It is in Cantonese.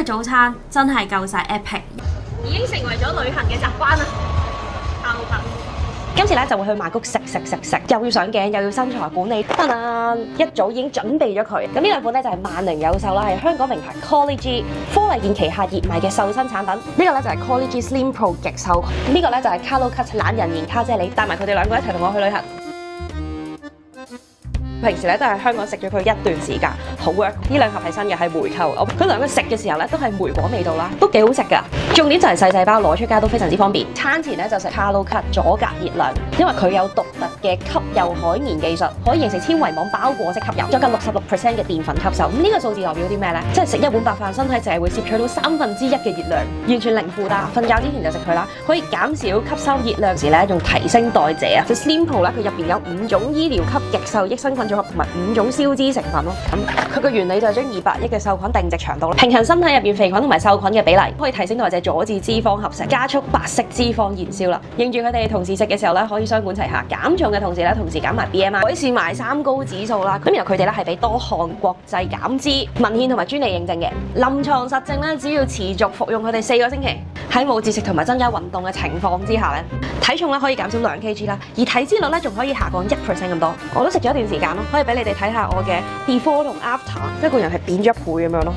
嘅早餐真係夠晒 epic， 已經成為咗旅行嘅習慣啦。烤品今次咧就會去曼谷食，又要上鏡又要身材管理，一早已經準備咗佢。咁呢兩款咧就係萬寧有瘦啦，係香港名牌 Collie G 科麗健旗下熱賣嘅瘦身產品。呢個咧就係 Collie G Slim Pro 極瘦，呢個咧就係 Carlo Cut 懶人鹽卡啫喱，帶埋佢哋兩個一齊同我去旅行。平時咧都係香港食咗佢一段時間，好 work。呢兩盒係新嘅，係梅購。佢兩個食嘅時候咧都係梅果味道啦，都幾好食噶。重點就係細細包攞出街都非常之方便。餐前咧就食 Carlo Cut 阻隔熱量，因為佢有獨特嘅吸油海綿技術，可以形成纖維網包裹式吸油，再加66%嘅澱粉吸收。咁呢個數字代表啲咩咧？即係食一碗白飯，身體淨係會攝取到1/3嘅熱量，完全零負擔。瞓覺之前就食佢啦，可以減少吸收熱量時咧，仲提升代謝啊！就 Slim Pro 咧，佢入邊有5種醫療級極瘦益生菌組合同埋5種消脂成分咯。咁佢個原理就係將200億嘅瘦菌定植腸道，平衡身體入邊肥菌同埋瘦菌嘅比例，可以提升代謝，阻止脂肪合成，加速白色脂肪燃燒啦。認住佢哋同時食嘅時候咧，可以雙管齊下，減重嘅同時咧，同時減埋 BMI， 改善埋三高指數啦。咁然後佢哋咧係俾多項國際減脂文獻同埋專利認證嘅。臨床實證咧，只要持續服用佢哋4個星期，喺冇節食同埋增加運動嘅情況之下咧，體重咧可以減少2kg啦，而體脂率咧仲可以下降1% 咁多。我都食咗一段時間咯，可以俾你哋睇下我嘅 before 同 after， 一個人係扁咗1倍咁樣咯。